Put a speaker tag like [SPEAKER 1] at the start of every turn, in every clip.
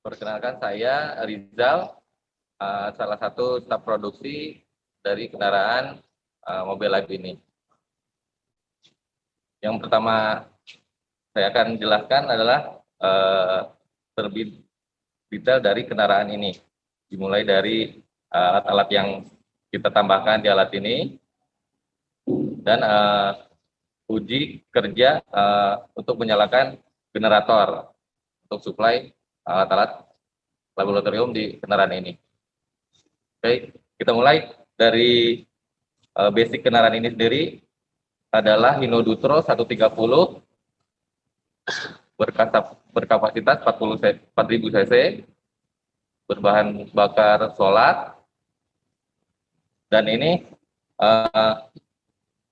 [SPEAKER 1] Perkenalkan, saya Rizal, salah satu staf produksi dari kendaraan Mobil Life ini. Yang pertama saya akan jelaskan adalah terlebih detail dari kendaraan ini. Dimulai dari alat-alat yang kita tambahkan di alat ini, dan uji kerja untuk menyalakan generator untuk suplai alat-alat laboratorium di kendaraan ini. Oke, kita mulai dari basic kendaraan ini sendiri. Adalah Hino Dutro 130 berkapasitas 4000 cc, berbahan bakar solar, dan ini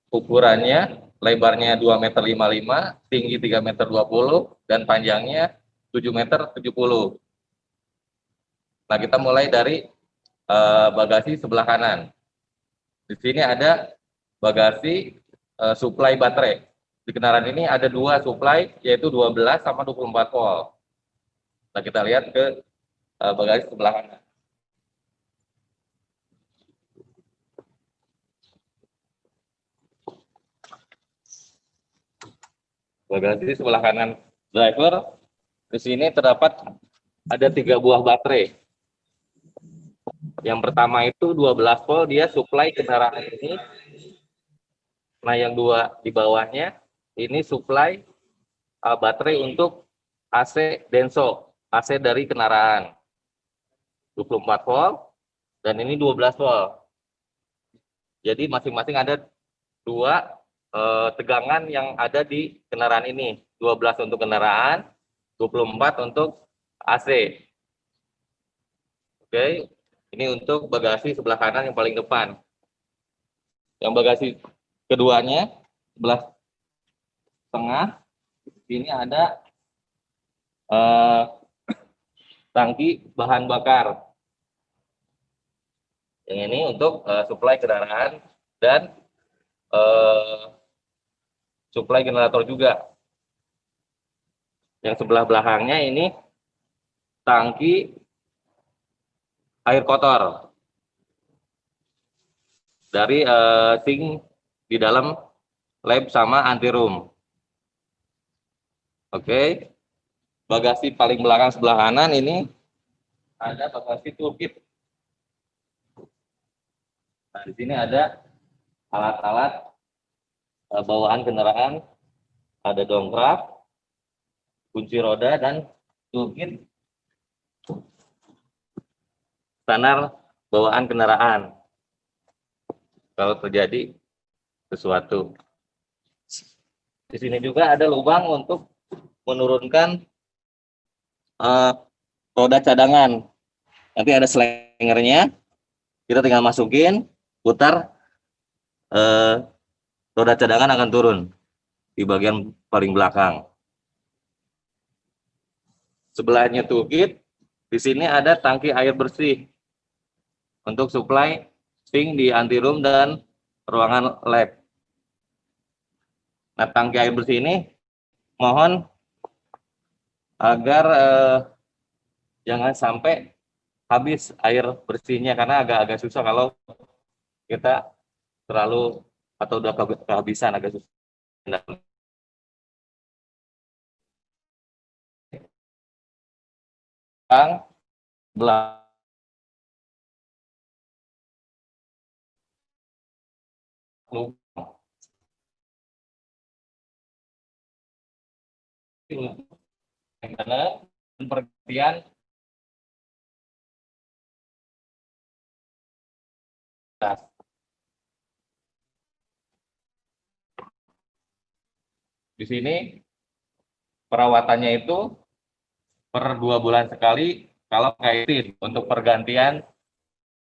[SPEAKER 1] ukurannya lebarnya 2,55 meter, tinggi 3,20 meter, dan panjangnya 7,70 meter. Nah, kita mulai dari bagasi sebelah kanan. Di sini ada bagasi suplai baterai. Di kendaraan ini ada dua suplai, yaitu 12 sama 24 volt. Nah, kita lihat ke bagasi sebelah kanan. Bagasi sebelah kanan driver, di sini terdapat ada 3 buah baterai. Yang pertama itu 12 volt, dia suplai kendaraan ini. Nah, yang dua di bawahnya ini suplai baterai untuk AC Denso, AC dari kendaraan 24 volt, dan ini 12 volt. Jadi masing-masing ada dua tegangan yang ada di kendaraan ini, 12 untuk kendaraan, 24 untuk AC. Oke, ini untuk bagasi sebelah kanan yang paling depan. Yang bagasi keduanya sebelah tengah, ini ada tangki bahan bakar. Yang ini untuk suplai kendaraan dan suplai generator juga. Yang sebelah belakangnya ini tangki air kotor dari sink di dalam lab sama anti room. Oke, bagasi paling belakang sebelah kanan ini ada bagasi toolkit. Nah, di sini ada alat-alat bawaan kendaraan, ada dongkrak, kunci roda, dan toolkit standar bawaan kendaraan kalau terjadi sesuatu. Di sini juga ada lubang untuk menurunkan roda cadangan. Nanti ada slengernya, kita tinggal masukin, putar, roda cadangan akan turun di bagian paling belakang. Sebelahnya toolkit, di sini ada tangki air bersih untuk suplai sink di anti room dan ruangan lab. Nah, tangki air bersih ini mohon agar jangan sampai habis air bersihnya, karena agak susah kalau kita terlalu atau udah kehabisan, agak susah. Belakang dan perhatian di sini perawatannya itu per 2 bulan sekali, kalau kaitin untuk pergantian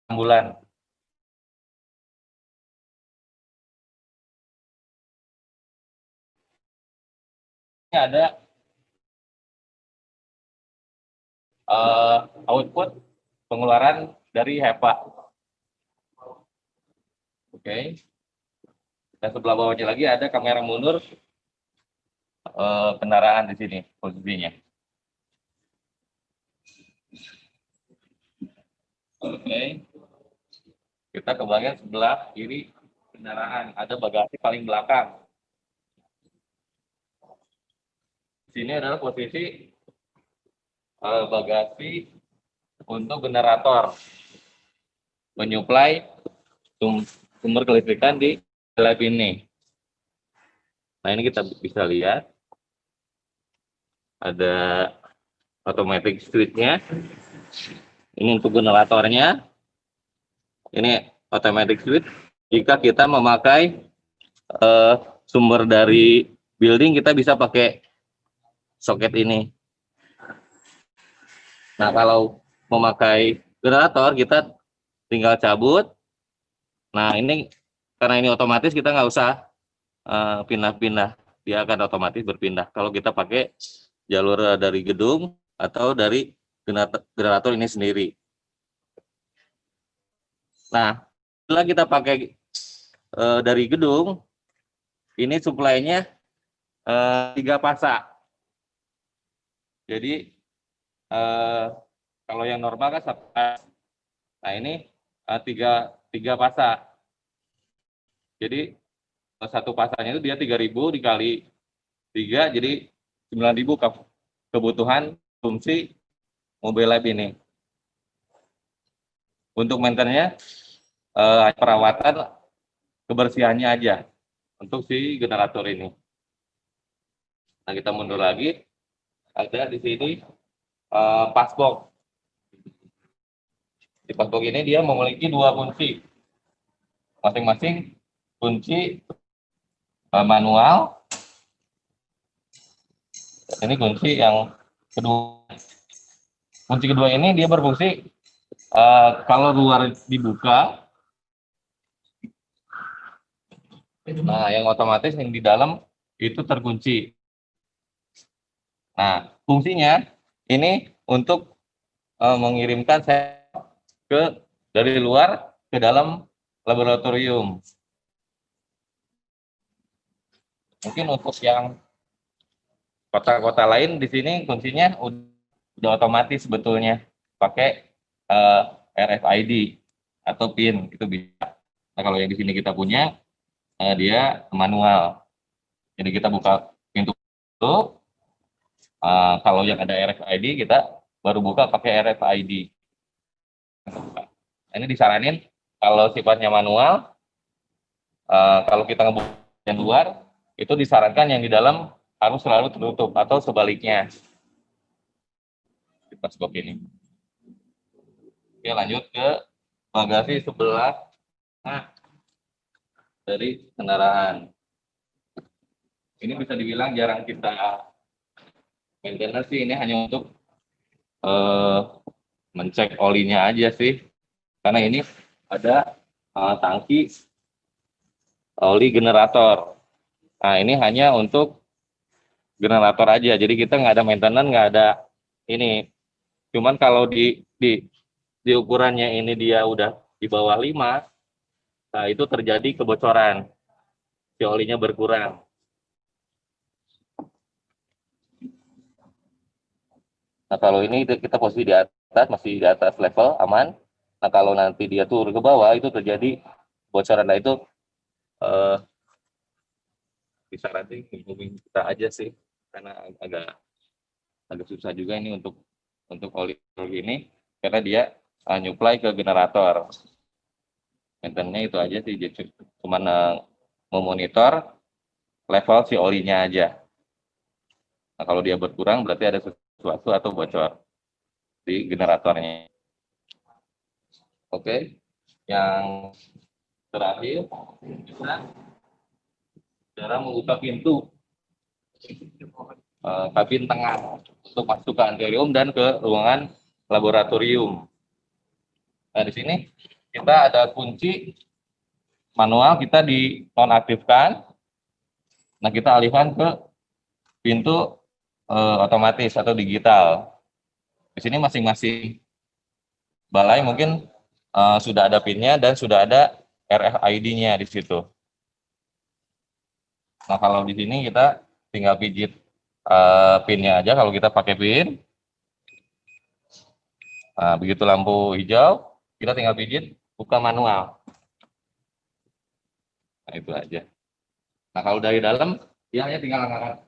[SPEAKER 1] 6 bulan. Ini ada output pengeluaran dari HEPA. Oke. Dan sebelah bawahnya lagi ada kamera mundur kendaraan di sini posisinya. Oke. Kita ke bagian sebelah kiri kendaraan. Ada bagasi paling belakang. Di sini adalah posisi bagasi untuk generator. Menyuplai sumber kelistrikan di lab ini. Nah, ini kita bisa lihat. Ada automatic switch-nya. Ini untuk generatornya. Ini automatic switch. Jika kita memakai sumber dari building, kita bisa pakai soket ini. Nah, kalau memakai generator, kita tinggal cabut. Nah, ini karena ini otomatis, kita nggak usah pindah-pindah. Dia akan otomatis berpindah. Kalau kita pakai jalur dari gedung atau dari generator ini sendiri. Nah, setelah kita pakai dari gedung, ini suplainya 3 pasa. Jadi kalau yang normal kan 1 pas. Nah, ini 3 pasa. Jadi 1 pasanya itu dia 3.000 dikali 3, jadi 9.000 kebutuhan fungsi mobil lab ini. Untuk maintenance-nya perawatan kebersihannya aja untuk si generator ini. Nah, kita mundur lagi. Ada di sini passbox. Di passbox ini dia memiliki 2 kunci. Masing-masing kunci manual. Ini kunci yang kedua. Kunci kedua ini dia berfungsi kalau luar dibuka. Nah, yang otomatis yang di dalam itu terkunci. Nah, fungsinya ini untuk mengirimkan dari luar ke dalam laboratorium. Mungkin untuk yang kota-kota lain di sini kuncinya udah otomatis sebetulnya pakai RFID atau PIN, itu bisa. Nah, kalau yang di sini kita punya dia manual. Jadi kita buka pintu dulu. Kalau yang ada RFID kita baru buka pakai RFID. Ini disaranin kalau sifatnya manual, kalau kita ngebuka yang luar, itu disarankan yang di dalam harus selalu tertutup atau sebaliknya. Di passbox ini. Oke, lanjut ke bagasi sebelah dari kendaraan. Ini bisa dibilang jarang kita maintenance sih, ini hanya untuk mencek olinya aja sih. Karena ini ada tangki oli generator. Nah, ini hanya untuk generator aja. Jadi kita nggak ada maintenance, nggak ada ini. Cuman kalau di ukurannya ini dia udah di bawah 5, nah itu terjadi kebocoran. Si olinya berkurang. Nah, kalau ini kita posisi di atas, masih di atas level, aman. Nah, kalau nanti dia turun ke bawah, itu terjadi bocoran. Nah, itu disarankan hubungin kita aja sih, karena agak susah juga ini untuk oli ini, karena dia nyuplai ke generator. Maintenance itu aja sih, cuman memonitor level si olinya aja. Nah, kalau dia berkurang berarti ada sesuatu atau bocor di generatornya. Oke, yang terakhir kita cara membuka pintu kabin tengah untuk masuk ke anterium dan ke ruangan laboratorium. Nah, di sini kita ada kunci manual, kita dinonaktifkan. Nah, kita alihkan ke pintu otomatis atau digital. Di sini masing-masing balai mungkin sudah ada PIN-nya dan sudah ada RFID-nya di situ. Nah, kalau di sini kita tinggal pijit PIN-nya aja kalau kita pakai PIN. Nah, begitu lampu hijau, Kita tinggal pijit, buka manual. Nah, itu aja. Nah, kalau dari dalam, dia hanya tinggal angkat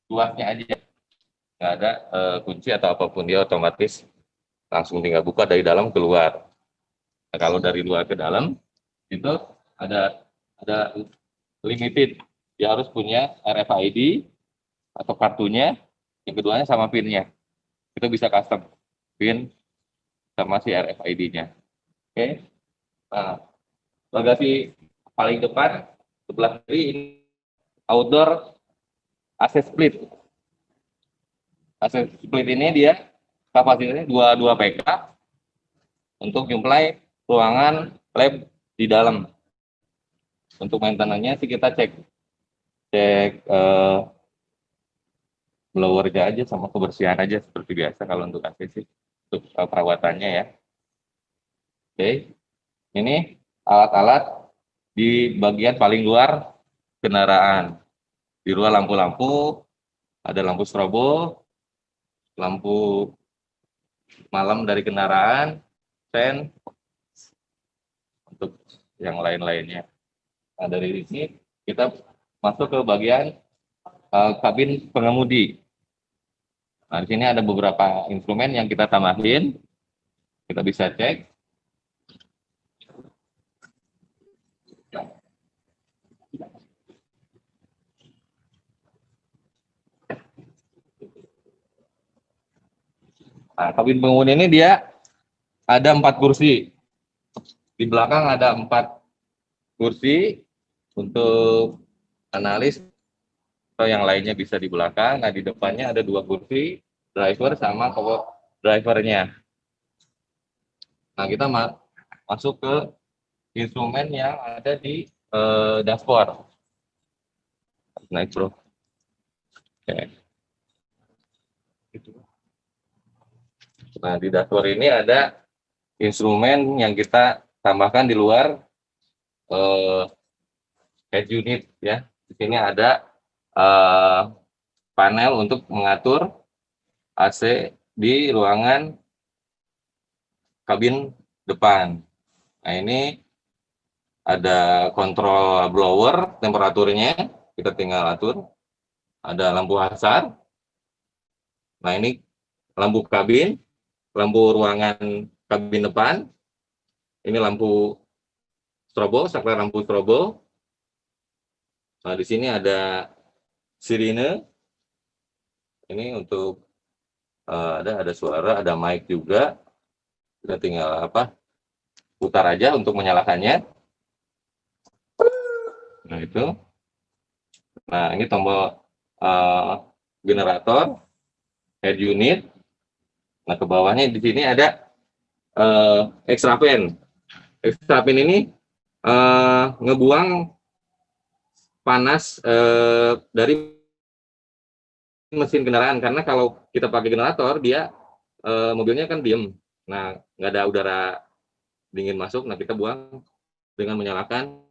[SPEAKER 1] luasnya aja. Nggak ada kunci atau apapun, dia otomatis langsung tinggal buka dari dalam keluar. Nah, kalau dari luar ke dalam, itu ada limited. Dia harus punya RFID atau kartunya, yang keduanya sama PIN-nya. Kita bisa custom PIN sama si RFID-nya. Oke. Nah, bagasi paling depan sebelah kiri ini outdoor AC split. AC split ini dia kapasitasnya 22 PK untuk nyuplai ruangan lab di dalam. Untuk maintenance-nya sih kita cek blowernya aja sama kebersihan aja seperti biasa kalau untuk AC sih, untuk perawatannya ya. Oke, ini alat-alat di bagian paling luar kendaraan. Di luar lampu-lampu, ada lampu strobo, lampu malam dari kendaraan, sen, untuk yang lain-lainnya. Nah, dari sini kita masuk ke bagian kabin pengemudi. Nah, di sini ada beberapa instrumen yang kita tambahin. Kita bisa cek. Nah, kabin pengemudi ini dia ada 4 kursi. Di belakang ada 4 kursi untuk analis atau yang lainnya bisa di belakang. Nah, di depannya ada 2 kursi, driver sama co-drivernya. Nah, kita masuk ke instrumen yang ada di dashboard. Naik, bro. Oke. Nah, di dashboard ini ada instrumen yang kita tambahkan di luar head unit ya. Di sini ada panel untuk mengatur AC di ruangan kabin depan. Nah, ini ada kontrol blower temperaturnya, kita tinggal atur. Ada lampu hazard. Nah, ini lampu kabin, lampu ruangan kabin depan. Ini lampu strobo, saklar lampu strobo. Nah, di sini ada sirine. Ini untuk ada suara, ada mic juga. Kita tinggal putar aja untuk menyalakannya. Nah, itu. Nah, ini tombol generator, head unit. Nah, ke bawahnya di sini ada extra fan. Extra fan ini ngebuang panas dari mesin kendaraan, karena kalau kita pakai generator dia mobilnya kan diem. Nah, nggak ada udara dingin masuk. Nah, kita buang dengan menyalakan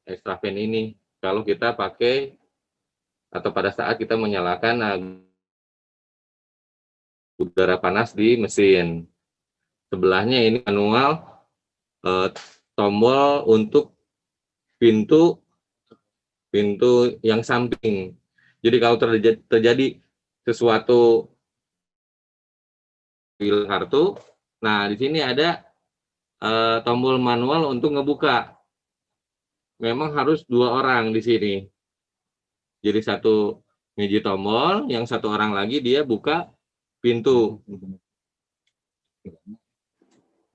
[SPEAKER 1] extra fan ini. Kalau kita pakai atau pada saat kita menyalakan udara panas di mesin. Sebelahnya ini manual tombol untuk pintu yang samping. Jadi kalau terjadi sesuatu hilang kartu, nah di sini ada tombol manual untuk ngebuka. Memang harus 2 orang di sini. Jadi satu ngiji tombol, yang satu orang lagi dia buka pintu.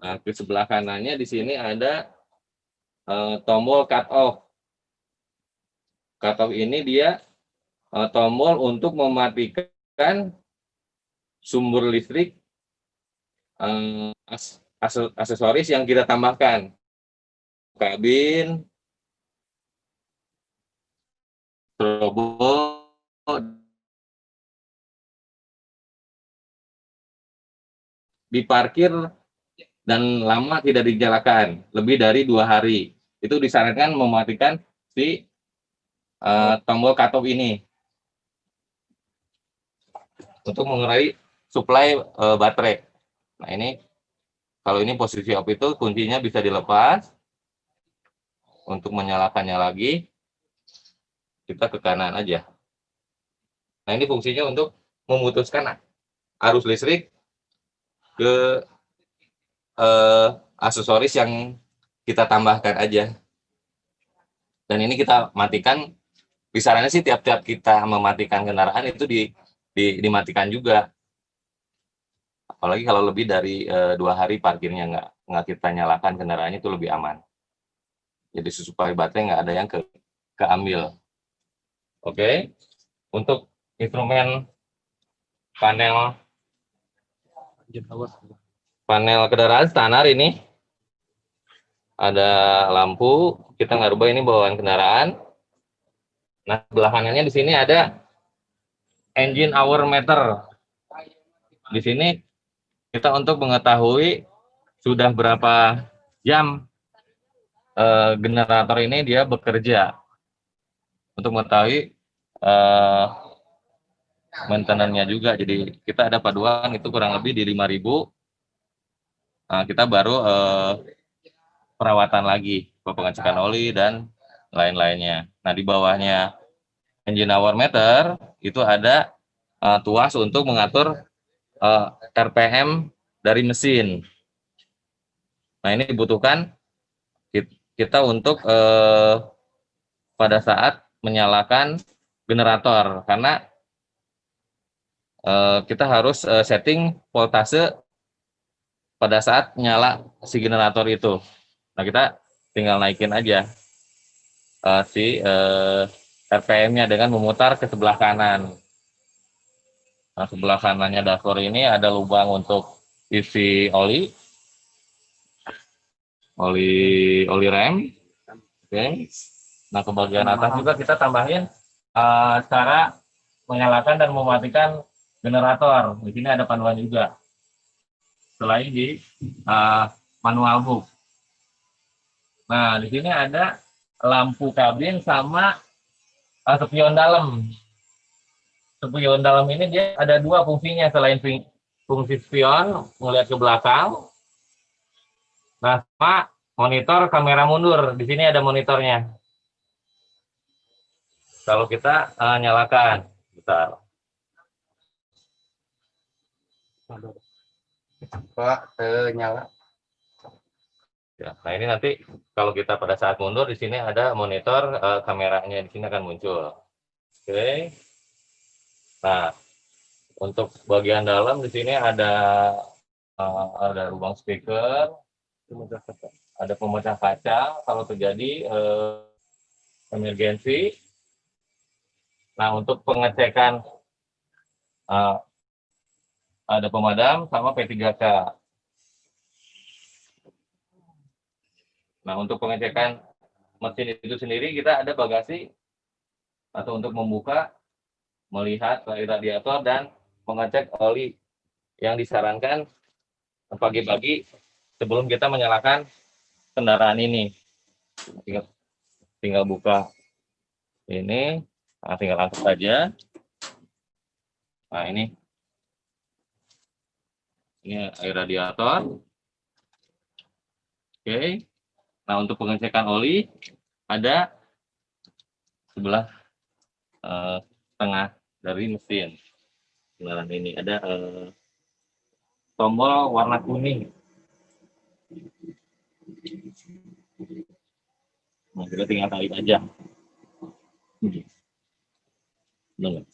[SPEAKER 1] Nah, ke sebelah kanannya di sini ada tombol cut off. Cut off ini dia tombol untuk mematikan sumber listrik aksesoris yang kita tambahkan. Kabin, strobo, diparkir dan lama tidak dinyalakan lebih dari 2 hari, itu disarankan mematikan si tombol cut off ini untuk mengurangi suplai baterai. Nah, ini Kalau ini posisi off itu kuncinya bisa dilepas. Untuk menyalakannya lagi, kita ke kanan aja. Nah, ini fungsinya untuk memutuskan arus listrik ke aksesoris yang kita tambahkan aja. Dan ini kita matikan, kisarannya sih tiap-tiap kita mematikan kendaraan itu dimatikan juga. Apalagi kalau lebih dari 2 hari parkirnya nggak kita nyalakan kendaraannya, itu lebih aman. Jadi supaya baterai nggak ada yang keambil. Oke. Untuk instrumen panel kendaraan standar ini ada lampu, kita nggak rubah, ini bawaan kendaraan. Nah, sebelah kanannya di sini ada engine hour meter. Di sini kita untuk mengetahui sudah berapa jam generator ini dia bekerja. Untuk mengetahui maintenance-nya juga. Jadi kita ada paduan itu kurang lebih di 5.000. Nah, kita baru perawatan lagi, pengecekan oli dan lain-lainnya. Nah, di bawahnya engine hour meter itu ada tuas untuk mengatur RPM dari mesin. Nah, ini dibutuhkan kita untuk pada saat menyalakan generator, karena kita harus setting voltase pada saat nyala si generator itu. Nah, kita tinggal naikin aja si RPM-nya dengan memutar ke sebelah kanan. Nah, sebelah kanannya dashboard ini ada lubang untuk isi oli rem. Oke. Nah, ke bagian atas juga kita tambahin cara menyalakan dan mematikan generator. Di sini ada panduan juga. Selain di manual book. Nah, di sini ada lampu kabin sama spion dalam. Spion dalam ini dia ada 2 fungsinya selain fungsi spion melihat ke belakang. Nah, sama monitor kamera mundur. Di sini ada monitornya. Kalau kita nyalakan, bentar.
[SPEAKER 2] Pak, nyala.
[SPEAKER 1] Ya, nah ini nanti kalau kita pada saat mundur di sini ada monitor kameranya di sini akan muncul. Oke. Nah, untuk bagian dalam di sini ada ruang speaker, ada pemecah kaca kalau terjadi emergensi. Nah, untuk pengecekan ada pemadam sama P3K. Nah, untuk pengecekan mesin itu sendiri kita ada bagasi atau untuk membuka, melihat radiator dan mengecek oli yang disarankan pagi-pagi sebelum kita menyalakan kendaraan ini. Tinggal buka ini, nah, tinggal angkat saja. Nah, ini air radiator. Oke. Nah, untuk pengecekan oli ada sebelah tengah dari mesin kendaraan ini ada tombol warna kuning. Nah, kita tinggal tarik aja. Nah,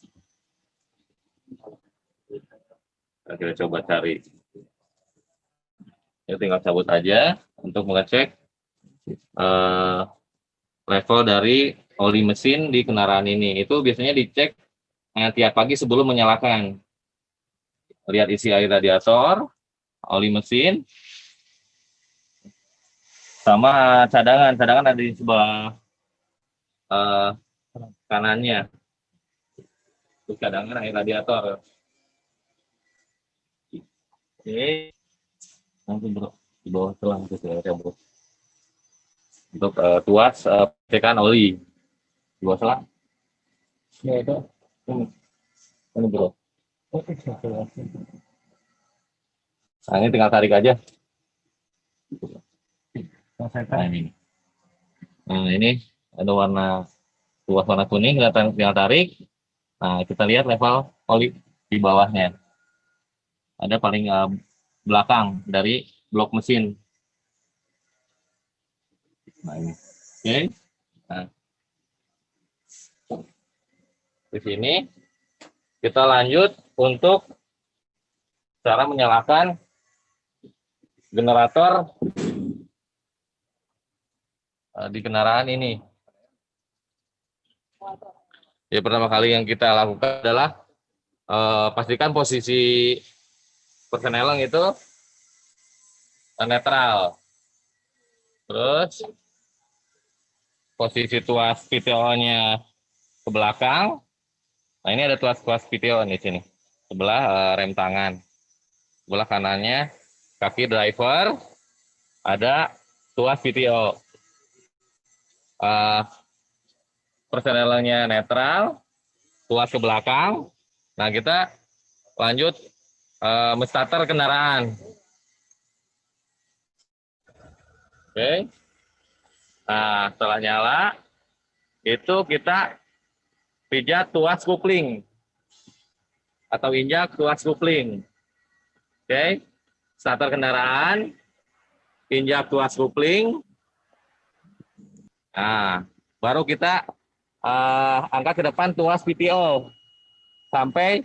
[SPEAKER 1] kita coba cari. Ya, tinggal cabut aja untuk mengecek level dari oli mesin di kendaraan ini. Itu biasanya dicek tiap pagi sebelum menyalakan. Lihat isi air radiator, oli mesin, sama cadangan. Cadangan ada di sebelah kanannya. Itu cadangan air radiator. Oke. Langsung di bawah selang itu saya cabut. Untuk tuas pengecekan oli di bawah selang. Ya itu. Ini bro. Nah, ini tinggal tarik aja. Nah, ini. Nah, ini ada tuas warna kuning, kelihatan tinggal tarik. Nah, kita lihat level oli di bawahnya. Ada paling belakang dari blok mesin. Nah, ini. Oke. Nah, di sini kita lanjut untuk cara menyalakan generator di kendaraan ini. Ya, pertama kali yang kita lakukan adalah pastikan posisi persneling itu netral. Terus posisi tuas PTO-nya ke belakang. Nah, ini ada tuas PTO di sini. Sebelah rem tangan. Sebelah kanannya kaki driver, ada tuas PTO. Persneelingnya netral, tuas ke belakang. Nah, kita lanjut menstarter kendaraan. Oke. Nah, setelah nyala, itu kita pijat tuas kopling atau injak tuas kopling. Oke. Starter kendaraan, injak tuas kopling. Nah, baru kita angkat ke depan tuas PTO sampai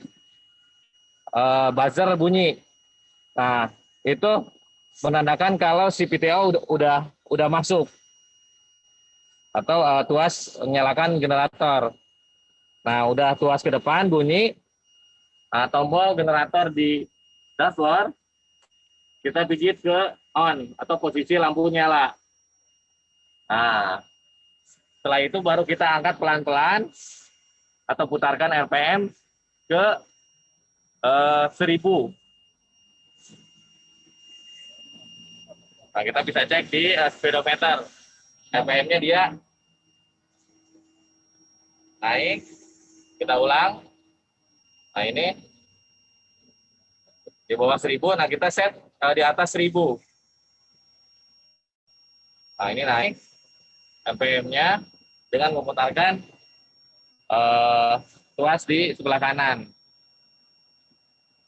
[SPEAKER 1] buzzer bunyi. Nah, itu menandakan kalau si PTO udah masuk atau tuas menyalakan generator. Nah, udah tuas ke depan bunyi tombol generator di dashboard, kita pijit ke on atau posisi lampu nyala. Nah, setelah itu baru kita angkat pelan-pelan atau putarkan RPM ke 1000. Nah, kita bisa cek di speedometer. RPM-nya dia naik. Kita ulang. Nah, ini di bawah 1000. Nah, kita set di atas 1000. Nah, ini naik RPM-nya dengan memutarkan tuas di sebelah kanan.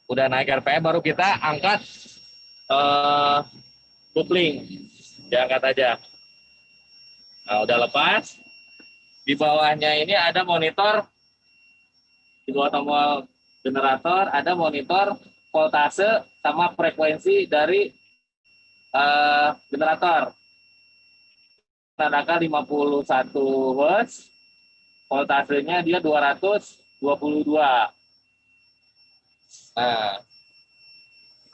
[SPEAKER 1] Udah naik RPM, baru kita angkat kopling. Diangkat aja. Nah, udah lepas. Di bawahnya ini ada monitor. Di bawah tombol generator ada monitor voltase sama frekuensi dari generator. Tandaka 51 Hz, voltasenya dia 222. Nah,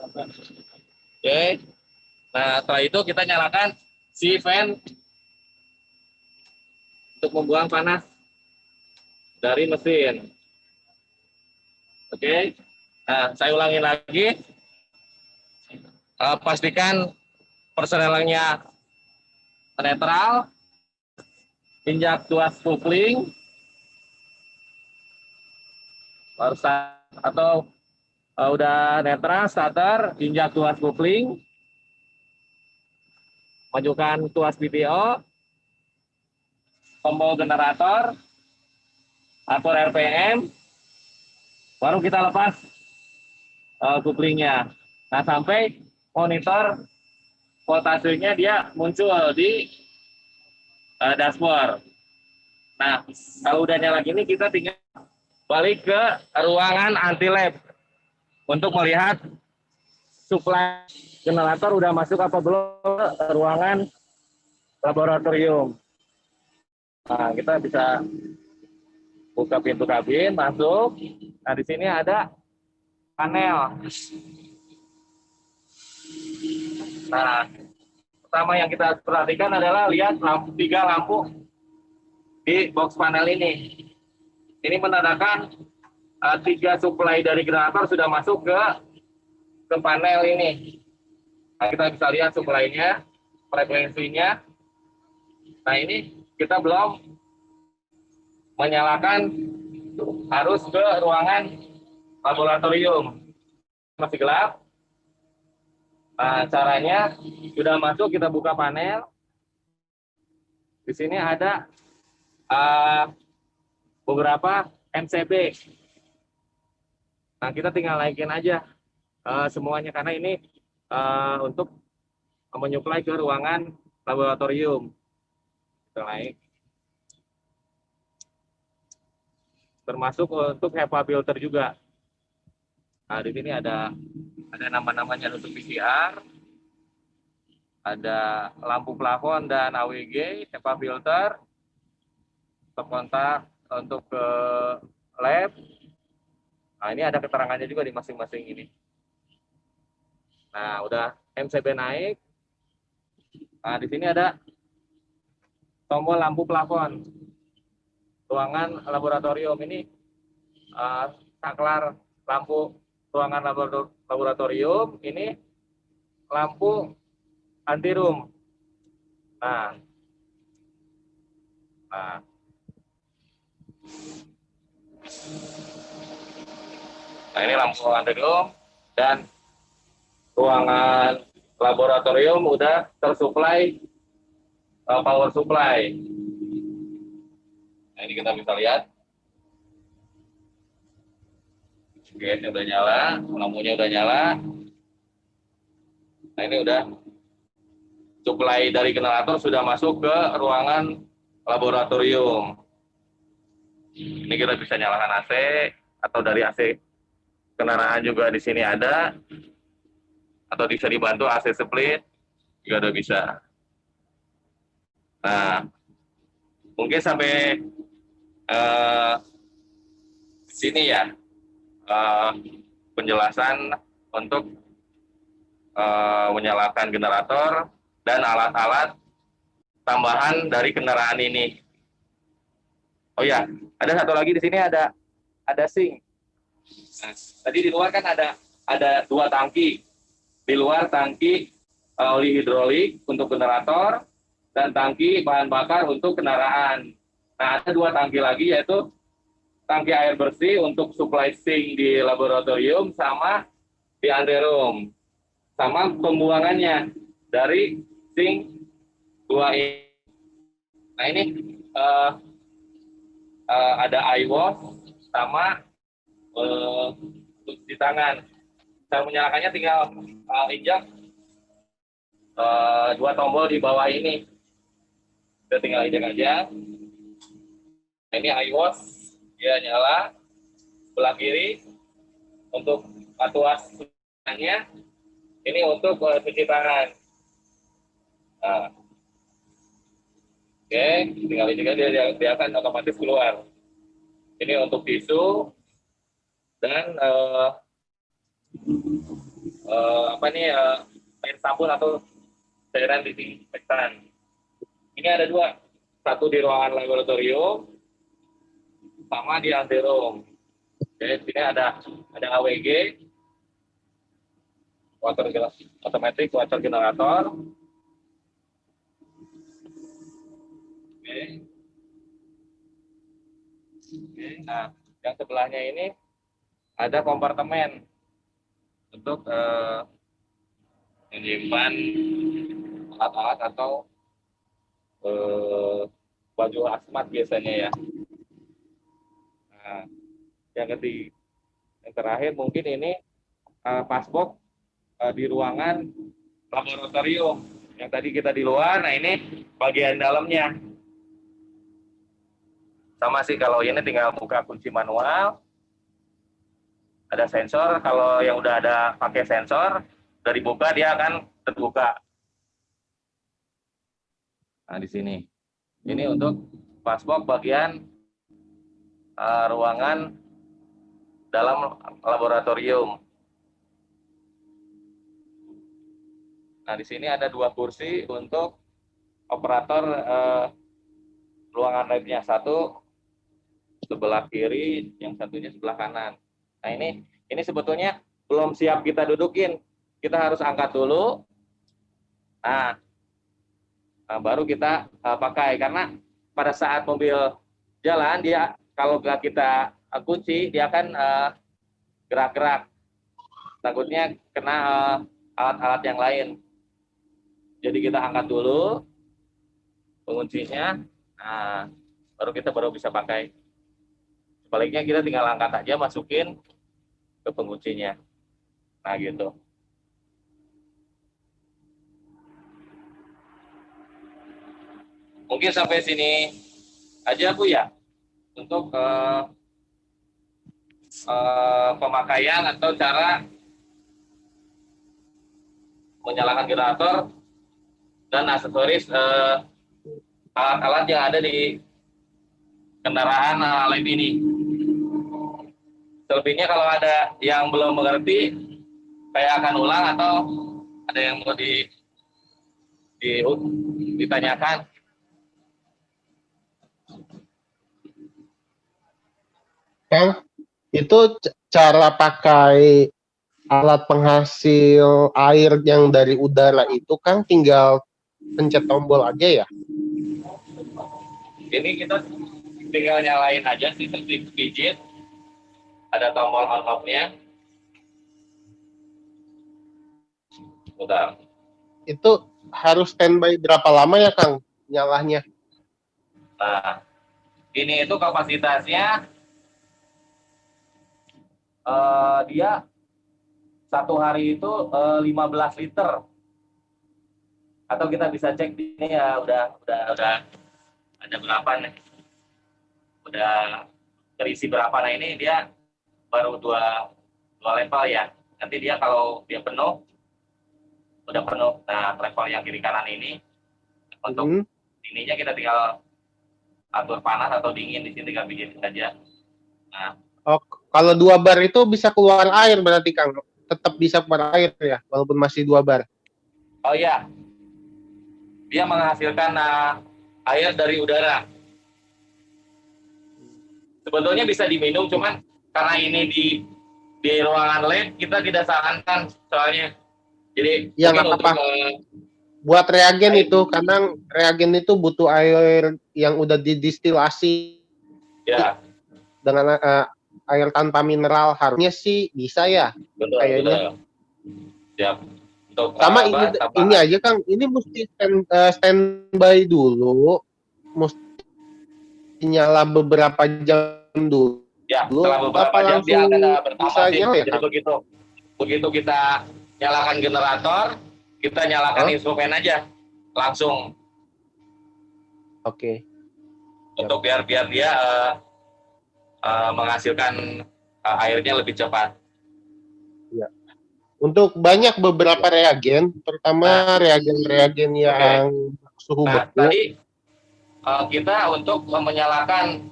[SPEAKER 1] oke. Nah, setelah itu kita nyalakan si fan untuk membuang panas dari mesin. Oke. Nah, saya ulangi lagi. Pastikan persnelingnya netral, injak tuas kopling, atau udah netral starter, injak tuas kopling, majukan tuas PTO, tombol generator, atur RPM, baru kita lepas koplingnya. Nah, sampai monitor voltasenya dia muncul di dashboard. Nah, kalau udah nyala gini, kita tinggal balik ke ruangan anti lab untuk melihat suplai generator udah masuk apa belum ke ruangan laboratorium. Nah, kita bisa buka pintu kabin, masuk. Nah, di sini ada panel. Nah, pertama yang kita perhatikan adalah lihat tiga lampu di box panel ini. Ini menandakan 3 suplai dari generator sudah masuk ke panel ini. Nah, kita bisa lihat suplainya, frekuensinya. Nah, ini kita belum menyalakan, harus ke ruangan laboratorium. Masih gelap. Nah, caranya sudah masuk, kita buka panel. Di sini ada beberapa MCB. Nah, kita tinggal naikin aja semuanya karena ini untuk menyuplai ke ruangan laboratorium. Kita naik. Termasuk untuk HEPA filter juga. Nah, di sini ada nama-namanya untuk PCR, ada lampu plafon dan AWG, HEPA filter, stop kontak untuk ke lab. Nah, ini ada keterangannya juga di masing-masing ini. Nah, udah MCB naik. Nah, di sini ada tombol lampu plafon. Ruangan laboratorium ini saklar lampu ruangan laboratorium, ini lampu anti room. Nah, ini lampu anti room dan ruangan laboratorium udah tersuplai power supply. Nah, ini kita bisa lihat. Oke, ini udah nyala, lampunya udah nyala. Nah, ini udah suplai dari generator sudah masuk ke ruangan laboratorium. Ini kita bisa nyalakan AC atau dari AC kendaraan juga di sini ada, atau bisa dibantu AC split juga udah bisa. Nah, mungkin sampai sini ya penjelasan untuk menyalakan generator dan alat-alat tambahan dari kendaraan ini. Oh ya, ada satu lagi di sini ada sink. Nah, tadi di luar kan ada 2 tangki. Di luar tangki oli hidrolik untuk generator dan tangki bahan bakar untuk kendaraan. Nah, ada 2 tangki lagi, yaitu tangki air bersih untuk supply sink di laboratorium sama di anteroom, sama pembuangannya dari sink 2 ini. Nah, ini ada eye wash sama untuk cuci tangan. Cara menyalakannya tinggal injak 2 tombol di bawah ini. Kita tinggal injak aja. Nah, ini eye wash, dia nyala. Sebelah kiri untuk patuas tangannya. Ini untuk cuci tangan. Nah. Oke, tinggal injak aja, dia akan otomatis keluar. Ini untuk tisu dan air sabun atau cairan disinfektan. Ini ada 2, satu di ruangan laboratorium sama di anteroom. Oke, sini ada AWG, automatic water generator. Oke. Nah, yang sebelahnya ini ada kompartemen untuk menyimpan alat-alat atau baju hazmat biasanya ya. Nah, yang terakhir mungkin ini passbox di ruangan laboratorium. Yang tadi kita di luar, nah ini bagian dalamnya. Sama sih, kalau ini tinggal buka kunci manual. Ada sensor, kalau yang udah ada pakai sensor, udah dibuka dia akan terbuka. Nah, di sini. Ini untuk passbox bagian ruangan dalam laboratorium. Nah, di sini ada 2 kursi untuk operator ruangan labnya. Satu sebelah kiri, yang satunya sebelah kanan. Nah, ini sebetulnya belum siap kita dudukin. Kita harus angkat dulu. Nah, baru kita pakai, karena pada saat mobil jalan dia kalau nggak kita kunci dia akan gerak-gerak. Takutnya kena alat-alat yang lain. Jadi kita angkat dulu penguncinya. Nah, baru bisa pakai. Sebaliknya kita tinggal angkat aja, masukin ke penguncinya. Nah, gitu. Mungkin sampai sini aja Bu ya untuk pemakaian atau cara menyalakan generator dan aksesoris alat-alat yang ada di kendaraan LED ini. Selebihnya kalau ada yang belum mengerti, saya akan ulang atau ada yang mau ditanyakan.
[SPEAKER 3] Kang, itu cara pakai alat penghasil air yang dari udara itu kan tinggal pencet tombol aja ya?
[SPEAKER 1] Ini kita tinggal nyalain aja sih, pijit. Ada tombol on off-nya. Udah.
[SPEAKER 3] Itu harus standby berapa lama ya Kang nyalahnya?
[SPEAKER 1] Nah, ini itu kapasitasnya dia satu hari itu 15 liter. Atau kita bisa cek di sini ya, udah ada berapa nih? Udah terisi berapa? Nah, ini dia baru dua level ya. Nanti dia kalau dia penuh, udah penuh. Nah, level yang kiri kanan ini untuk ininya kita tinggal atur panas atau dingin, di sini tinggal bikin saja. Nah,
[SPEAKER 3] Oh, kalau 2 bar itu bisa keluar air berarti Kang? Tetap bisa keluar air ya, walaupun masih 2 bar?
[SPEAKER 1] oh ya, dia menghasilkan air dari udara. Sebetulnya bisa diminum, cuman karena ini di ruangan LED kita tidak sarankan soalnya. Jadi
[SPEAKER 3] Ya
[SPEAKER 1] mungkin
[SPEAKER 3] nggak
[SPEAKER 1] untuk
[SPEAKER 3] apa-apa. Buat reagen
[SPEAKER 1] air,
[SPEAKER 3] itu, kadang reagen itu butuh air yang udah didistilasi
[SPEAKER 1] ya
[SPEAKER 3] dengan air tanpa mineral. Harusnya sih bisa ya,
[SPEAKER 1] betul
[SPEAKER 3] kayaknya.
[SPEAKER 1] betul. Siap. Untuk
[SPEAKER 3] Sama ini aja Kang, ini mesti standby dulu, mesti nyala beberapa jam dulu.
[SPEAKER 1] Ya, setelah beberapa
[SPEAKER 3] Apa
[SPEAKER 1] jam dia
[SPEAKER 3] langsung
[SPEAKER 1] akan bertambah
[SPEAKER 3] bisa
[SPEAKER 1] sih.
[SPEAKER 3] nyala ya
[SPEAKER 1] Jadi
[SPEAKER 3] Kang?
[SPEAKER 1] begitu kita nyalakan generator, kita nyalakan instrumen aja langsung.
[SPEAKER 3] Oke.
[SPEAKER 1] Untuk biar dia menghasilkan airnya lebih cepat.
[SPEAKER 3] Ya. Untuk banyak beberapa reagen, terutama reagen-reagen yang suhu
[SPEAKER 1] Nah,
[SPEAKER 3] beku.
[SPEAKER 1] tadi kita untuk menyalakan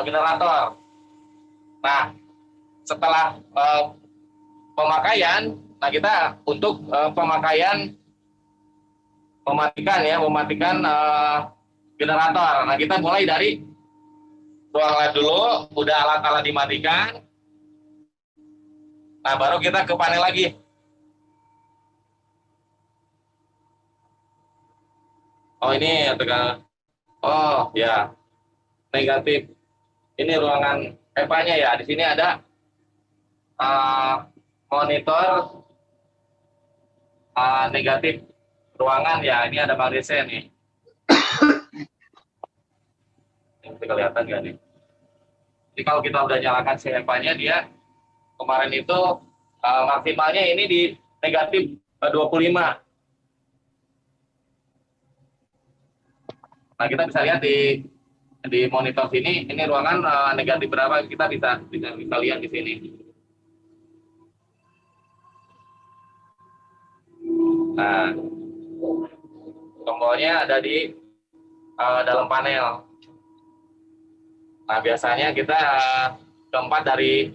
[SPEAKER 1] generator. Nah, setelah pemakaian, nah kita untuk pemakaian mematikan generator. Nah, kita mulai dari ruang LED dulu, udah alat-alat dimatikan. Nah, baru kita ke panel lagi. Oh, ini tegang. Oh, ya. Negatif. Ini ruangan EVA-nya ya. Di sini ada monitor negatif ruangan ya. Ini ada magnesia nih. Ini bisa kelihatan nggak nih? Jadi kalau kita udah nyalakan si EVA-nya, dia kemarin itu maksimalnya ini di negatif 25. Nah, kita bisa lihat di monitor sini, ini ruangan negatif berapa, kita bisa lihat di sini. Nah, tombolnya ada di dalam panel. Nah, biasanya kita keempat dari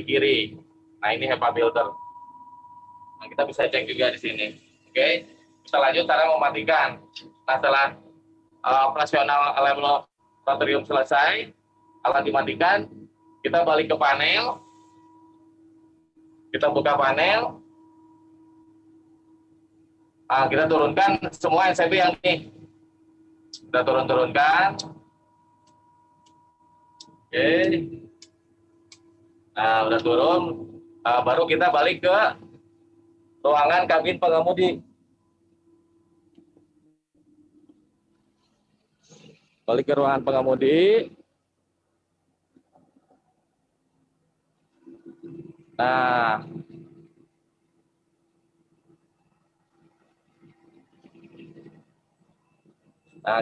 [SPEAKER 1] kiri. Nah, ini HEPA builder. Nah, kita bisa cek juga di sini. Oke, kita lanjut cara mematikan. Nah, setelah operasional alarm laboratorium selesai, alat dimatikan, kita balik ke panel, kita buka panel, kita turunkan semua NCB yang ini, kita turunkan. Oke, nah udah turun, baru kita balik ke ruangan kabin pengemudi. Balik ke ruangan pengemudi. Nah,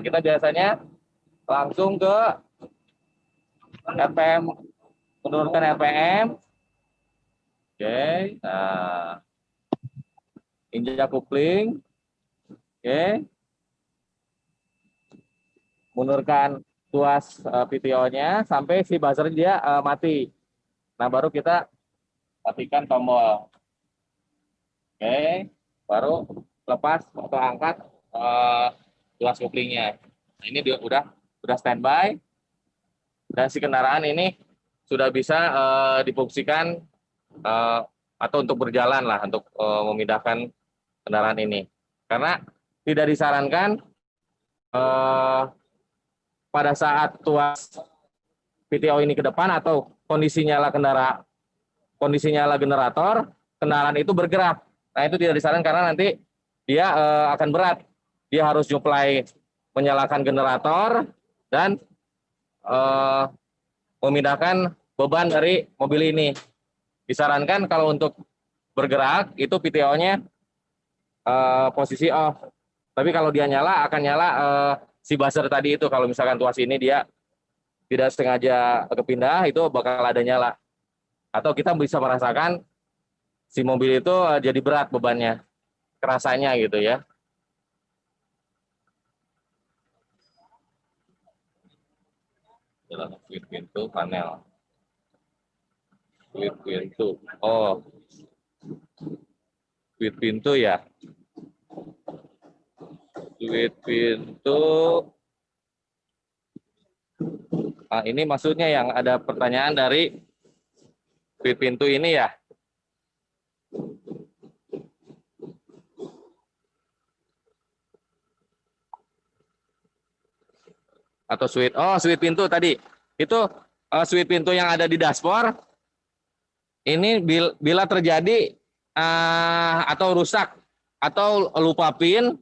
[SPEAKER 1] kita biasanya langsung ke RPM, menurunkan RPM. Oke, nah, injak kopling. Oke, menurunkan tuas PTO-nya sampai si buzzer dia mati. Nah, baru kita matikan tombol. Oke, baru lepas atau angkat tuas koplingnya. Nah, ini dia udah standby dan si kendaraan ini sudah bisa difungsikan atau untuk berjalan lah, untuk memindahkan kendaraan ini. Karena tidak disarankan pada saat tuas PTO ini ke depan atau kondisi nyala generator, kendaraan itu bergerak. Nah, itu tidak disarankan karena nanti dia akan berat. Dia harus nyuplai menyalakan generator dan memindahkan beban dari mobil ini. Disarankan kalau untuk bergerak itu PTO-nya posisi off. Tapi kalau dia nyala akan nyala si buzzer tadi itu. Kalau misalkan tuas ini dia tidak sengaja kepindah, itu bakal ada nyala. Atau kita bisa merasakan si mobil itu jadi berat bebannya, kerasanya gitu ya. Jalan pintu panel. Pintu. Oh, pintu ya. Pintu. Nah, ini maksudnya yang ada pertanyaan dari pintu ini ya. Atau switch. Oh, switch pintu tadi. Itu switch pintu yang ada di dashboard. Ini bila terjadi atau rusak atau lupa PIN,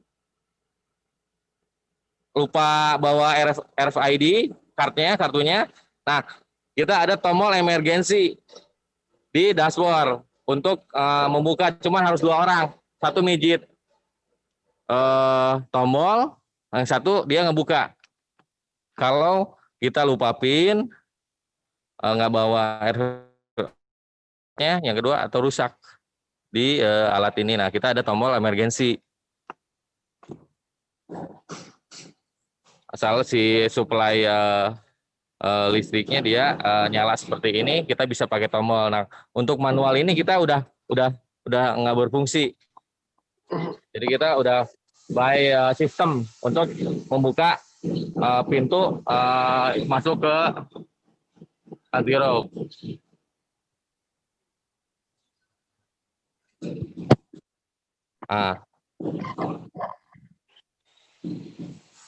[SPEAKER 1] lupa bawa RFID kartunya. Nah, kita ada tombol emergensi di dashboard untuk membuka. Cuman harus 2 orang, satu mijit tombol, yang satu dia ngebuka. Kalau kita lupa PIN, nggak bawa RFID-nya, yang kedua atau rusak di alat ini. Nah, kita ada tombol emergensi. Asal si supply listriknya dia nyala seperti ini, kita bisa pakai tombol. Nah, untuk manual ini kita udah nggak berfungsi. Jadi kita udah by system untuk membuka pintu masuk ke zero.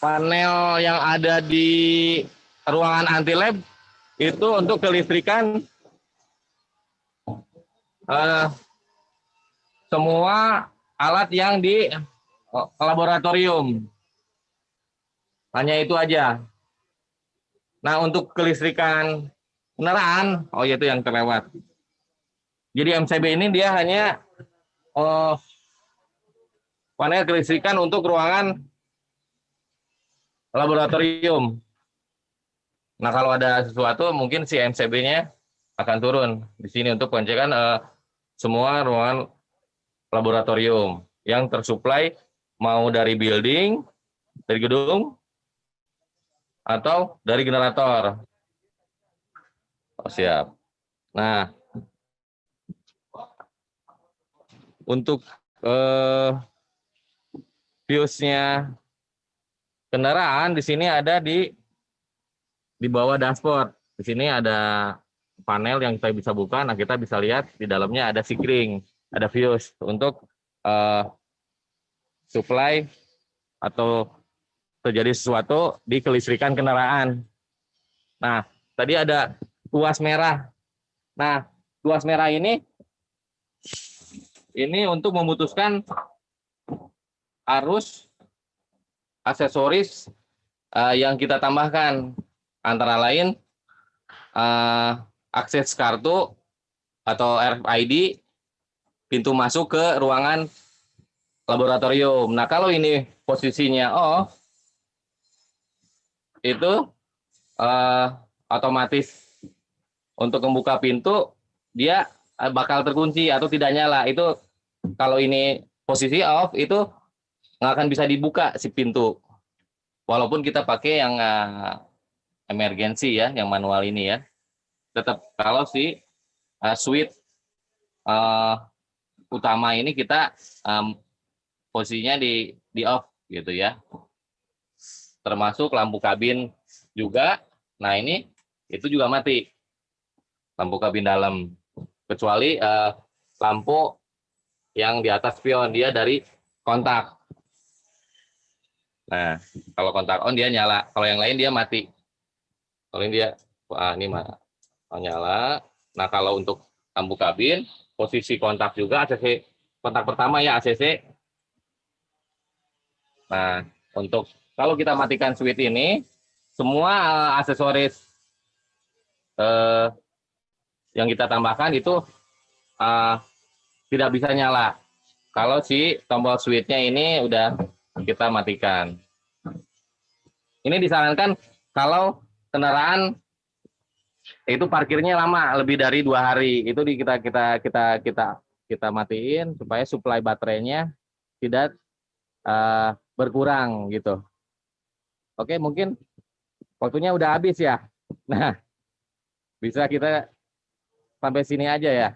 [SPEAKER 1] Panel yang ada di ruangan anti lab itu untuk kelistrikan semua alat yang di laboratorium. Hanya itu aja. Nah, untuk kelistrikan kendaraan, oh itu yang terlewat. Jadi MCB ini dia hanya panel kelistrikan untuk ruangan laboratorium. Nah, kalau ada sesuatu mungkin si MCB-nya akan turun di sini untuk pengecekan semua ruangan laboratorium yang tersuplai mau dari building, dari gedung, atau dari generator. Oh, siap. Nah, untuk fuse-nya kendaraan di sini ada di bawah dashboard. Di sini ada panel yang kita bisa buka. Nah, kita bisa lihat di dalamnya ada sikring, ada fuse untuk supply atau terjadi sesuatu di kelistrikan kendaraan. Nah, tadi ada tuas merah. Nah, tuas merah ini untuk memutuskan arus aksesoris yang kita tambahkan antara lain akses kartu atau RFID pintu masuk ke ruangan laboratorium. Nah, kalau ini posisinya off, itu otomatis untuk membuka pintu dia bakal terkunci atau tidak nyala. Itu kalau ini posisi off itu nggak akan bisa dibuka si pintu. Walaupun kita pakai yang emergency ya, yang manual ini ya. Tetap kalau si switch utama ini kita posisinya di off gitu ya. Termasuk lampu kabin juga. Nah, ini itu juga mati. Lampu kabin dalam. Kecuali lampu yang di atas spion dia dari kontak. Nah, kalau kontak on dia nyala, kalau yang lain dia mati. Kalau ini dia ini nyala. Nah, kalau untuk lampu kabin, posisi kontak juga ACC kontak pertama ya ACC. Nah, untuk kalau kita matikan switch ini, semua aksesoris yang kita tambahkan itu tidak bisa nyala. Kalau si tombol switch-nya ini udah kita matikan. Ini disarankan kalau kendaraan itu parkirnya lama, lebih dari 2 hari. Itu kita matiin supaya suplai baterainya tidak berkurang gitu. Oke, mungkin waktunya udah habis ya. Nah, bisa kita sampai sini aja ya.